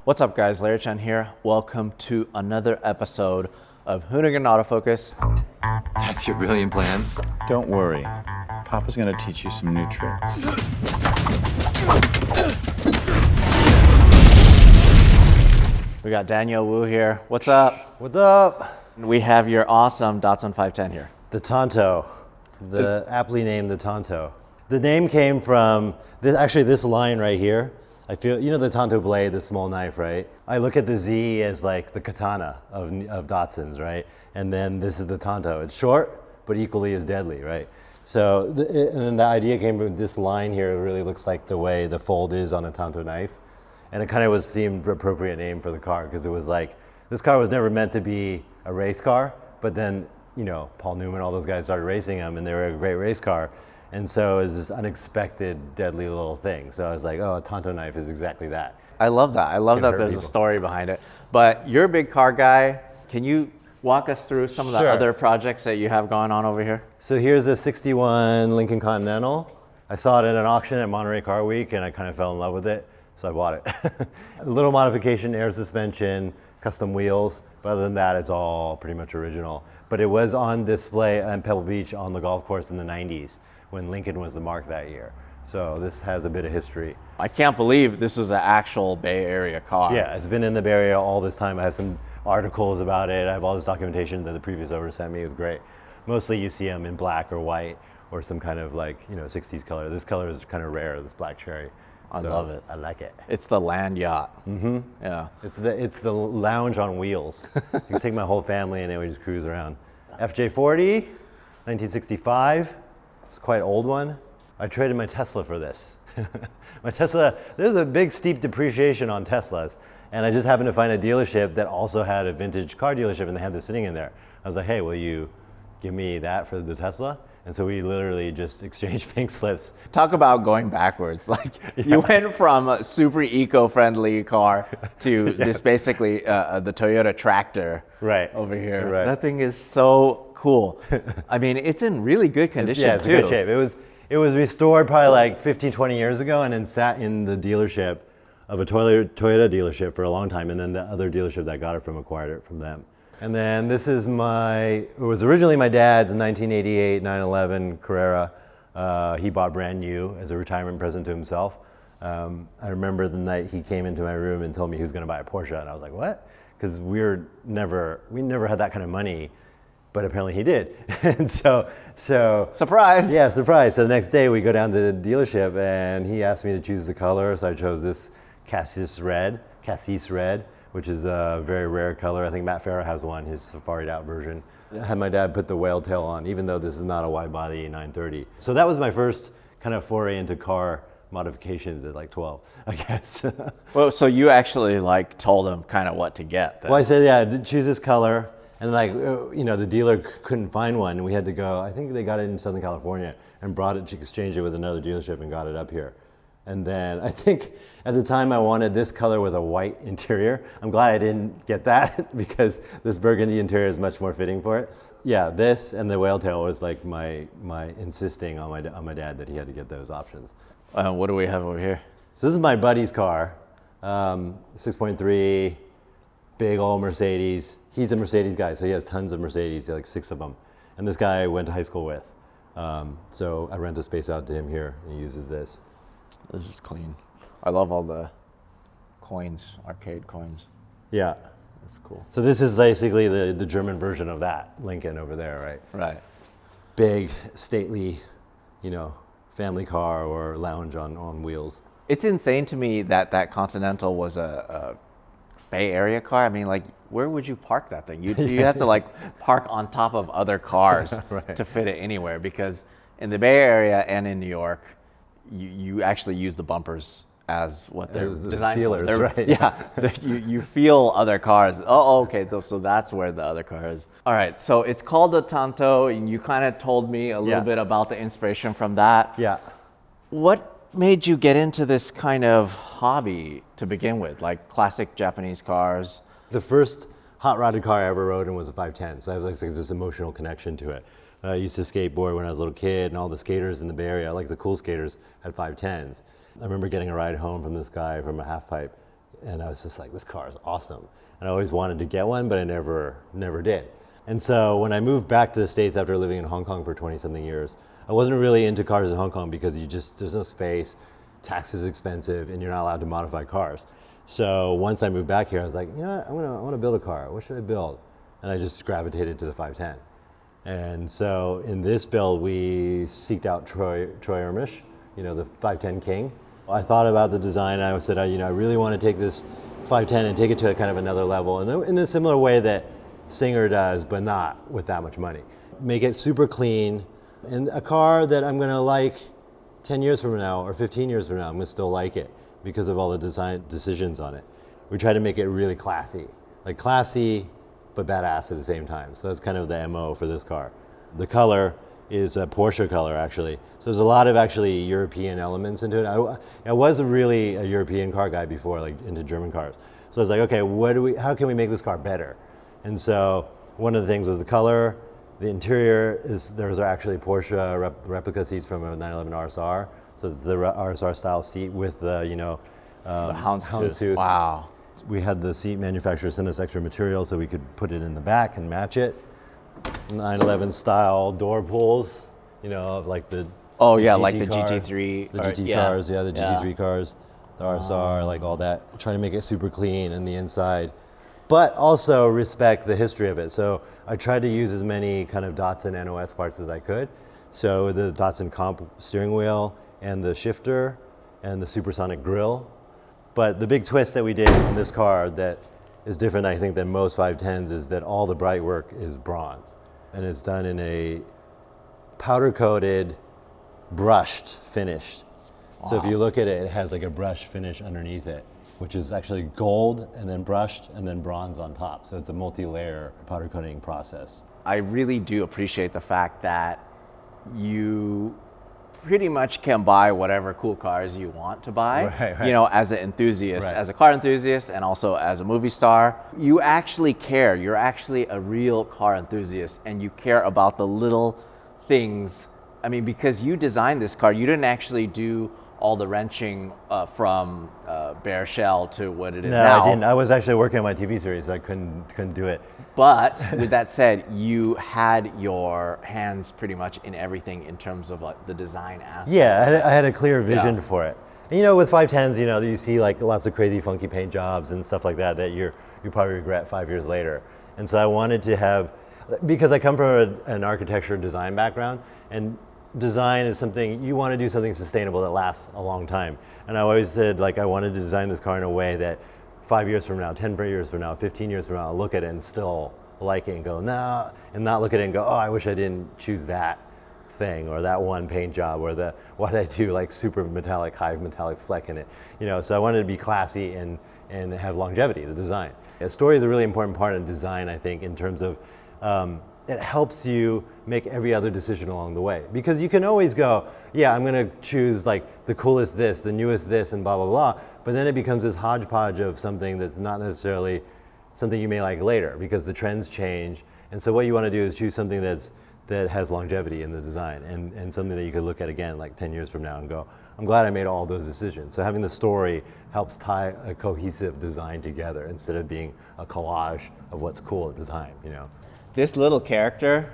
What's up guys, Larry Chen here. Welcome to another episode of Hoonigan Autofocus. That's your brilliant plan? Don't worry, Papa's gonna teach you some new tricks. We got Daniel Wu here. What's up? What's up? We have your awesome Datsun 510 here. The Tanto, aptly named the Tanto. The name came from this line right here. I feel, you know the Tanto blade, the small knife, right? I look at the Z as like the katana of Datsuns, right? And then this is the Tanto. It's short, but equally as deadly, right? So, and the idea came from this line here. It really looks like the way the fold is on a Tanto knife. And it kind of seemed appropriate name for the car because it was like, this car was never meant to be a race car, but then, you know, Paul Newman, all those guys started racing them and they were a great race car. And so it was this unexpected, deadly little thing. So I was like, oh, a Tanto knife is exactly that. I love that. I love that there's a story behind it. But you're a big car guy. Can you walk us through some of the other projects that you have going on over here? So here's a 61 Lincoln Continental. I saw it at an auction at Monterey Car Week and I kind of fell in love with it. So I bought it. A little modification, air suspension, custom wheels. But other than that, it's all pretty much original. But it was on display at Pebble Beach on the golf course in the 90s. When Lincoln was the mark that year. So this has a bit of history. I can't believe this was an actual Bay Area car. Yeah, it's been in the Bay Area all this time. I have some articles about it. I have all this documentation that the previous owner sent me. It was great. Mostly you see them in black or white or some kind of like, you know, 60s color. This color is kind of rare, this black cherry. I love it. I like it. It's the land yacht. Mm-hmm. Yeah. It's the lounge on wheels. You can take my whole family and then we just cruise around. FJ40, 1965. It's quite an old one. I traded my Tesla for this. My Tesla, there's a big steep depreciation on Teslas. And I just happened to find a dealership that also had a vintage car dealership and they had this sitting in there. I was like, hey, will you give me that for the Tesla? And so we literally just exchanged pink slips. Talk about going backwards. Like you went from a super eco-friendly car to this basically the Toyota tractor over here. Right. That thing is so cool. I mean, it's in really good condition it's too. in good shape. It was restored probably like 15, 20 years ago and then sat in the dealership of a Toyota dealership for a long time. And then the other dealership that got it from acquired it from them. And then this is it was originally my dad's 1988 911 Carrera. He bought brand new as a retirement present to himself. I remember the night he came into my room and told me he was gonna buy a Porsche. And I was like, what? Because we never had that kind of money, but apparently he did. And so. Surprise. Yeah, surprise. So the next day we go down to the dealership and he asked me to choose the color. So I chose this Cassis red, which is a very rare color. I think Matt Farah has one, his safaried out version. I had my dad put the whale tail on, even though this is not a wide body 930. So that was my first kind of foray into car modifications at like 12, I guess. Well, so you actually like told him kind of what to get then. Well, I said, yeah, choose this color. And like, you know, the dealer couldn't find one and we had to go, I think they got it in Southern California and brought it to exchange it with another dealership and got it up here. And then I think at the time I wanted this color with a white interior. I'm glad I didn't get that because this burgundy interior is much more fitting for it. Yeah, this and the whale tail was like my insisting on my dad that he had to get those options. What do we have over here? So this is my buddy's car, 6.3, big old Mercedes. He's a Mercedes guy, so he has tons of Mercedes, like 6 of them. And this guy I went to high school with. So I rent a space out to him here and he uses this. This is clean. I love all the coins, arcade coins. Yeah. That's cool. So this is basically the German version of that Lincoln over there, right? Right. Big, stately, you know, family car or lounge on wheels. It's insane to me that Continental was a Bay Area car. I mean, like, where would you park that thing? You have to like park on top of other cars right. to fit it anywhere because in the Bay Area and in New York, you actually use the bumpers as what they're designed feelers, for. right? Yeah, you feel other cars. Oh, okay, so that's where the other car is. All right, so it's called the Tanto, and you kind of told me a little bit about the inspiration from that. Yeah. What made you get into this kind of hobby to begin with, like classic Japanese cars? The first hot rodded car I ever rode in was a 510, so I have like this emotional connection to it. I used to skateboard when I was a little kid, and all the skaters in the Bay Area, like the cool skaters, had 510s. I remember getting a ride home from this guy from a half pipe and I was just like, this car is awesome. And I always wanted to get one, but I never did. And so when I moved back to the States after living in Hong Kong for 20-something years, I wasn't really into cars in Hong Kong because there's no space, tax is expensive, and you're not allowed to modify cars. So once I moved back here, I was like, you know what, I want to build a car. What should I build? And I just gravitated to the 510. And so in this build, we seeked out Troy Ermish, the 510 King. I thought about the design, and I said, I really want to take this 510 and take it to a kind of another level, in a similar way that Singer does, but not with that much money. Make it super clean, and a car that I'm going to like 10 years from now or 15 years from now, I'm going to still like it because of all the design decisions on it. We try to make it really classy, but badass at the same time. So that's kind of the MO for this car. The color is a Porsche color, actually. So there's a lot of actually European elements into it. I was really a European car guy before, like into German cars. So I was like, okay, how can we make this car better? And so one of the things was the color. The interior there's actually Porsche replica seats from a 911 RSR. So it's the RSR style seat with the The houndstooth. Wow. We had the seat manufacturer send us extra material so we could put it in the back and match it. 911 style door pulls, of like the Oh yeah, GT like the car, GT3. the GT cars, the GT3 cars, the RSR, like all that. Trying to make it super clean in the inside, but also respect the history of it. So I tried to use as many kind of Datsun NOS parts as I could. So the Datsun comp steering wheel and the shifter and the supersonic grille. But the big twist that we did on this car that is different, I think, than most 510s is that all the bright work is bronze. And it's done in a powder-coated, brushed finish. So if you look at it, it has like a brush finish underneath it, which is actually gold and then brushed and then bronze on top. So it's a multi-layer powder coating process. I really do appreciate the fact that you pretty much can buy whatever cool cars you want to buy, Right. As an enthusiast, Right. as a car enthusiast, and also as a movie star. You actually care. You're actually a real car enthusiast, and you care about the little things. I mean, because you designed this car, you didn't actually do all the wrenching from bare shell to what it is No, now. I didn't. I was actually working on my TV series, so I couldn't do it. But with that said, you had your hands pretty much in everything in terms of like the design aspect. Yeah, I had a clear vision Yeah. for it. And with 510s, you see like lots of crazy funky paint jobs and stuff like that you probably regret 5 years later. And so I wanted to have, because I come from an architecture design background, and design is something, you want to do something sustainable that lasts a long time. And I always said, I wanted to design this car in a way that 5 years from now, 10 years from now, 15 years from now, I'll look at it and still like it and go, nah, and not look at it and go, oh, I wish I didn't choose that thing or that one paint job or why did I do like super metallic, high metallic fleck in it. So I wanted to be classy and have longevity, the design. A story is a really important part of design, I think, in terms of it helps you make every other decision along the way. Because you can always go, yeah, I'm gonna choose like the coolest this, the newest this, and blah, blah, blah. But then it becomes this hodgepodge of something that's not necessarily something you may like later because the trends change. And so what you wanna do is choose something that has longevity in the design and something that you could look at again like 10 years from now and go, I'm glad I made all those decisions. So having the story helps tie a cohesive design together instead of being a collage of what's cool at the time, This little character,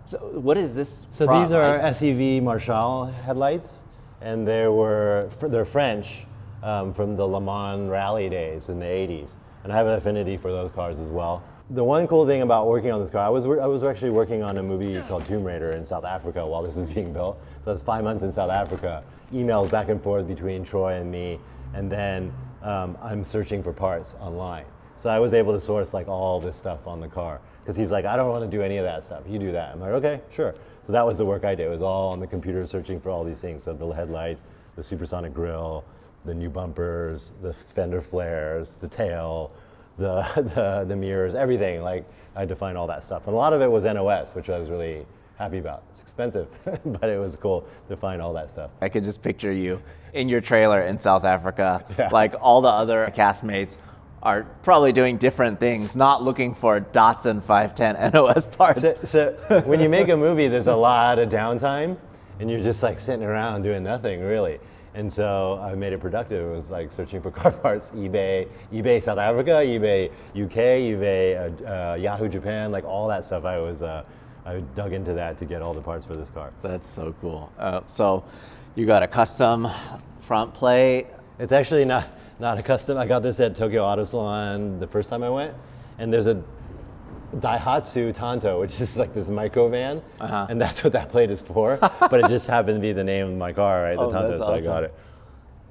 so what is this So from? these are SEV Marshall headlights, and they're French from the Le Mans rally days in the 80s. And I have an affinity for those cars as well. The one cool thing about working on this car, I was actually working on a movie called Tomb Raider in South Africa while this was being built. So that's 5 months in South Africa, emails back and forth between Troy and me, and then I'm searching for parts online. So I was able to source like all this stuff on the car because he's like, I don't want to do any of that stuff. You do that. I'm like, okay, sure. So that was the work I did. It was all on the computer searching for all these things. So the headlights, the supersonic grille, the new bumpers, the fender flares, the tail, the mirrors, everything. Like I had to find all that stuff. And a lot of it was NOS, which I was really happy about. It's expensive, but it was cool to find all that stuff. I could just picture you in your trailer in South Africa, like all the other castmates are probably doing different things, not looking for Datsun 510 NOS parts. So when you make a movie, there's a lot of downtime, and you're just like sitting around doing nothing really. And so I made it productive. It was like searching for car parts, eBay South Africa, eBay UK, eBay Yahoo Japan, like all that stuff. I dug into that to get all the parts for this car. That's so cool. So you got a custom front plate. It's actually not a custom. I got this at Tokyo Auto Salon the first time I went, and there's a Daihatsu Tanto, which is like this micro van, and that's what that plate is for. But it just happened to be the name of my car, right? The Tanto, so I got it.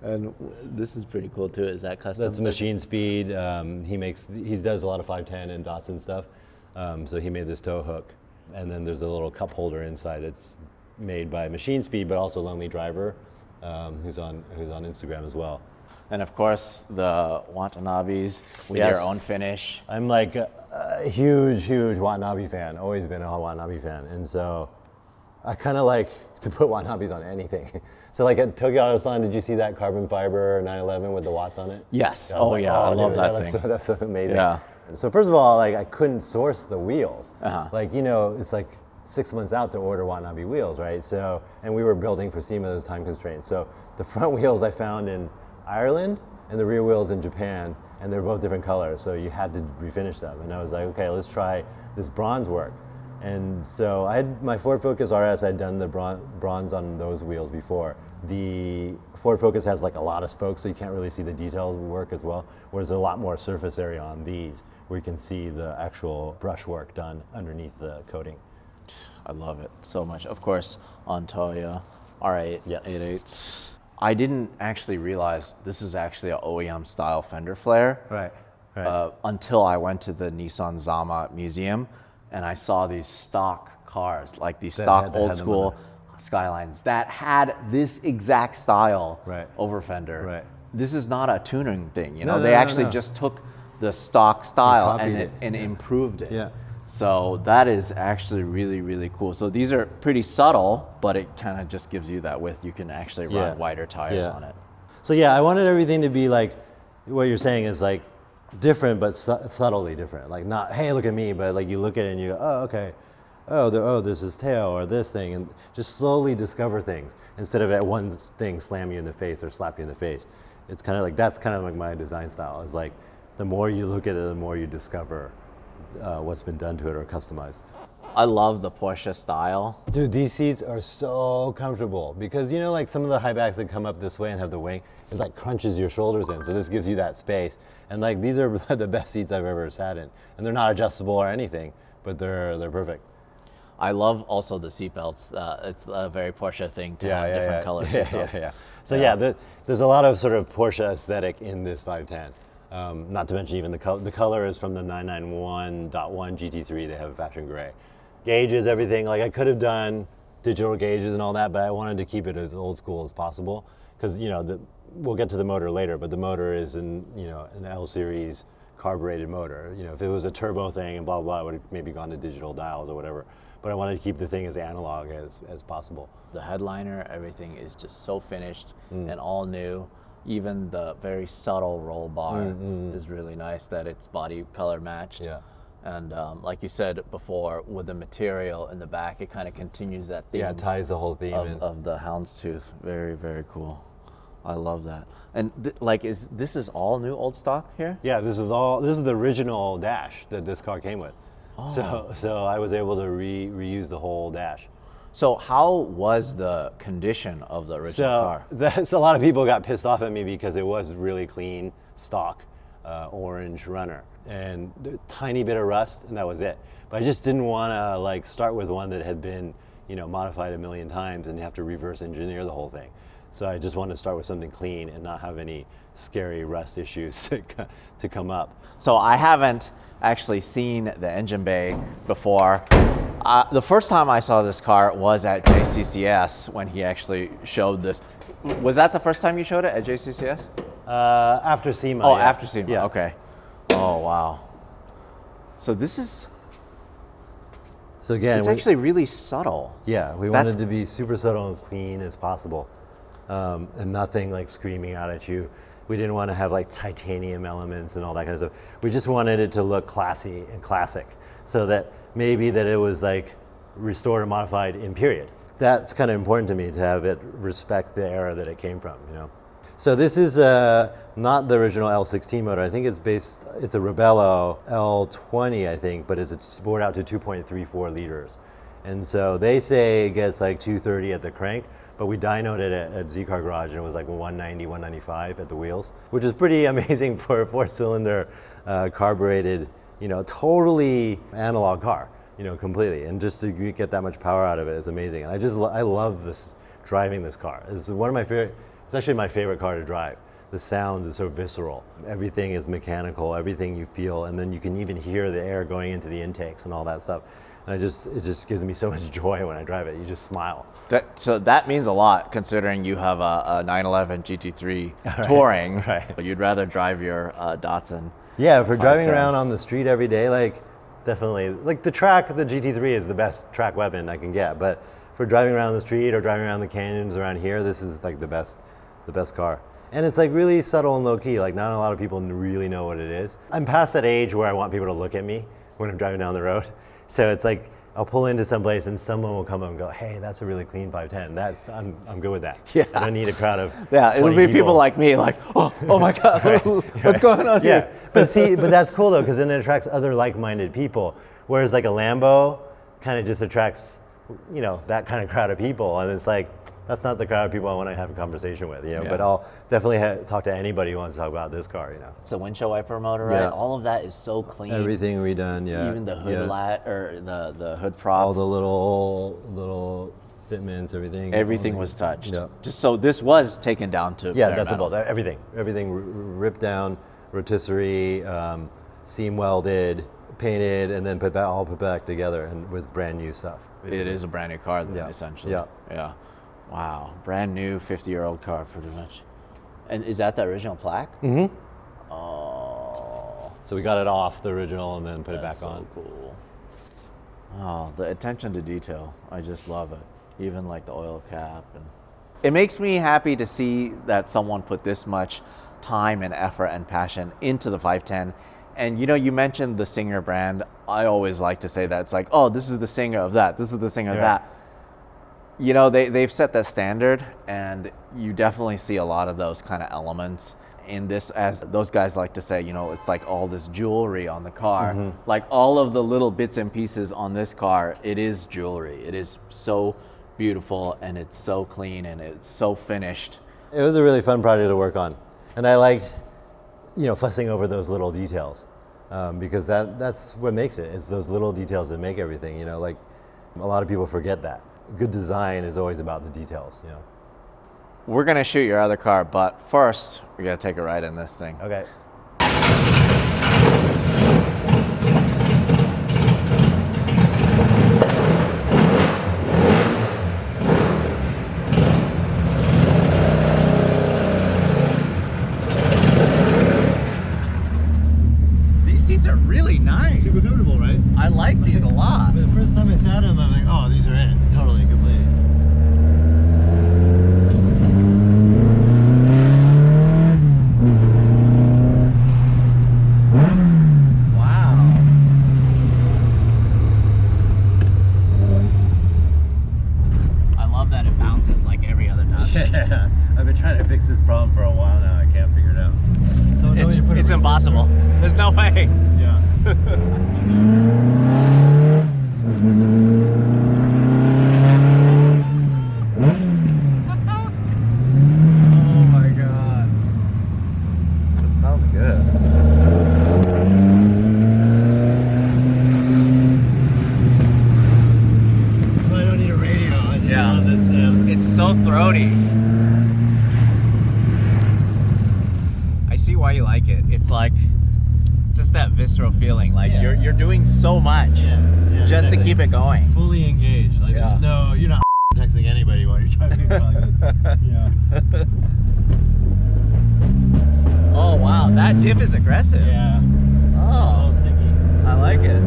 And this is pretty cool too. Is that custom? That's machine speed. He does a lot of 510 and Datsun stuff. So he made this tow hook, and then there's a little cup holder inside that's made by Machine Speed, but also Lonely Driver, who's on Instagram as well. And of course, the Watanabes with Yes. your own finish. I'm like a huge Watanabe fan. Always been a Watanabe fan, and so I kind of like to put Watanabes on anything. So like at Tokyo Auto Salon, did you see that carbon fiber 911 with the watts on it? Yes. I was like, I love dude, that thing. That's amazing. Yeah. So first of all, like I couldn't source the wheels. Uh-huh. It's like 6 months out to order Watanabe wheels, right? So, and we were building for SEMA, those time constraints. So the front wheels I found in Ireland and the rear wheels in Japan, and they're both different colors. So you had to refinish them. And I was like, okay, let's try this bronze work. And so I had my Ford Focus RS, I'd done the bronze on those wheels before. The Ford Focus has like a lot of spokes, so you can't really see the detailed work as well, whereas there's a lot more surface area on these, where you can see the actual brush work done underneath the coating. I love it so much. Of course, on Toya R8, Yes. 88s. I didn't actually realize this is actually an OEM style fender flare. Right. Until I went to the Nissan Zama museum and I saw these stock cars, like these stock had old them school Skylines that had this exact style Right. over fender. Right. This is not a tuning thing, you know. No, they no, actually no. just took the stock style copied and it. and improved it. Yeah. So that is actually really, really cool. So these are pretty subtle, but it kind of just gives you that width. You can actually run Yeah. wider tires Yeah. on it. So yeah, I wanted everything to be like, what you're saying is like different, but subtly different. Like not, hey, look at me, but like you look at it and you go, oh, okay. Oh, this is tail or this thing, and just slowly discover things instead of at one thing slam you in the face or slap you in the face. It's kind of like, that's kind of like my design style. Is like, the more you look at it, the more you discover what's been done to it or customized. I love the Porsche style. Dude, these seats are so comfortable because you know, like some of the high backs that come up this way and have the wing, it like crunches your shoulders in. So this gives you that space. And like these are the best seats I've ever sat in. And they're not adjustable or anything, but they're perfect. I love also the seatbelts. It's a very Porsche thing to have different color seatbelts. Yeah. So there's a lot of sort of Porsche aesthetic in this 510. Not to mention even the color is from the 991.1 GT3. They have a fashion gray. Gauges, everything. Like I could have done digital gauges and all that, but I wanted to keep it as old school as possible because we'll get to the motor later, but the motor is an L series carbureted motor. If it was a turbo thing and blah blah, I would have maybe gone to digital dials or whatever. But I wanted to keep the thing as analog as possible. The headliner, everything is just so finished and all new. Even the very subtle roll bar is really nice that it's body color matched. Yeah. And like you said before, with the material in the back, it kind of continues that theme. Yeah, it ties the whole theme in. of the houndstooth. Very, very cool. I love that. And this is all new old stock here? Yeah, this is the original dash that this car came with. Oh. So I was able to reuse the whole dash. So how was the condition of the original car? So a lot of people got pissed off at me because it was really clean, stock, orange runner, and a tiny bit of rust, and that was it. But I just didn't want to start with one that had been, modified a million times and have to reverse engineer the whole thing. So I just wanted to start with something clean and not have any scary rust issues to come up. So I haven't actually seen the engine bay before. The first time I saw this car was at JCCS when he actually showed this. Was that the first time you showed it at JCCS? After SEMA. Oh, yeah. after SEMA, Yeah. Okay. Oh, wow. So this is, So again, it's actually really subtle. Yeah, we That's- wanted to be super subtle and as clean as possible, and nothing like screaming out at you. We didn't want to have like titanium elements and all that kind of stuff. We just wanted it to look classy and classic, so that maybe that it was like restored or modified in period. that's kind of important to me, to have it respect the era that it came from, you know. So this is not the original L16 motor. I think it's a Rebello L20, I think, but it's bored out to 2.34 liters. And so they say it gets like 230 at the crank, but we dynoed it at Z-Car Garage and it was like 190, 195 at the wheels, which is pretty amazing for a 4-cylinder carbureted, you know, totally analog car, you know, completely. And just to get that much power out of it is amazing. And I love this, driving this car. It's one of my favorite, it's actually my favorite car to drive. The sounds is so visceral. Everything is mechanical, everything you feel, and then you can even hear the air going into the intakes and all that stuff. And it just gives me so much joy when I drive it. You just smile. So that means a lot, considering you have a 911 GT3 touring. Right. But you'd rather drive your Datsun. Yeah, for driving 510. around on the street every day, like definitely, like the GT3 is the best track weapon I can get. But for driving around the street or driving around the canyons around here, this is like the best car. And it's like really subtle and low key. Like not a lot of people really know what it is. I'm past that age where I want people to look at me when I'm driving down the road. So it's like I'll pull into some place and someone will come up and go, "Hey, that's a really clean 510." I'm good with that. Yeah. I don't need a crowd of Yeah, it'll 20 be people like me, like, oh my God, what's going on Yeah, here? but that's cool though, because then it attracts other like-minded people. Whereas like a Lambo kind of just attracts, you know, that kind of crowd of people, and it's like that's not the crowd of people I want to have a conversation with, you know. Yeah. But I'll definitely talk to anybody who wants to talk about this car, you know. It's a windshield wiper motor, right? Yeah. All of that is so clean. Everything redone, yeah. Even the hood yeah. or the hood prop. All the little fitments, everything. Everything was touched. Yeah. Just so this was taken down to Yeah, bare that's metal. about everything ripped down, rotisserie, seam welded, painted, and then all put back together and with brand new stuff. It is a brand new car, then, Yeah. essentially. Yeah. Yeah. Wow. Brand new 50-year-old car, pretty much. And is that the original plaque? Mm-hmm. Oh. So we got it off the original and then put it back That's so on. cool. Oh, the attention to detail. I just love it. Even like the oil cap. And it makes me happy to see that someone put this much time and effort and passion into the 510. And you know, you mentioned the Singer brand. I always like to say that. It's like, oh, this is the Singer of that. This is the Singer of that. You know, they've set that standard, and you definitely see a lot of those kind of elements in this, as those guys like to say, you know, it's like all this jewelry on the car. Mm-hmm. Like all of the little bits and pieces on this car, it is jewelry. It is so beautiful, and it's so clean, and it's so finished. It was a really fun project to work on. And I liked, you know, fussing over those little details, because that's what makes it. It's those little details that make everything, you know, like a lot of people forget that. Good design is always about the details, you know. We're gonna shoot your other car, but first, we gotta take a ride in this thing. Okay. These seats are really nice. Super comfortable, right? I like these a lot. The first time I sat in them, I'm like, oh, these are it. Totally, completely. Wow. I love that it bounces like every other Datsun. Yeah, I've been trying to fix this problem for a while now. I can't figure it out. So It's impossible. There's no way. Yeah. Oh my god. That sounds good. That's why I don't need a radio. I just Yeah. love this sound. It's so throaty. I see why you like it. It's like just that visceral feeling. Like Yeah. you're doing so much just to keep it going. Fully engaged. Like Yeah. there's no, you're not texting anybody while you're driving like this. Yeah. Oh wow, that diff is aggressive. Yeah. Oh, So sticky. I like it.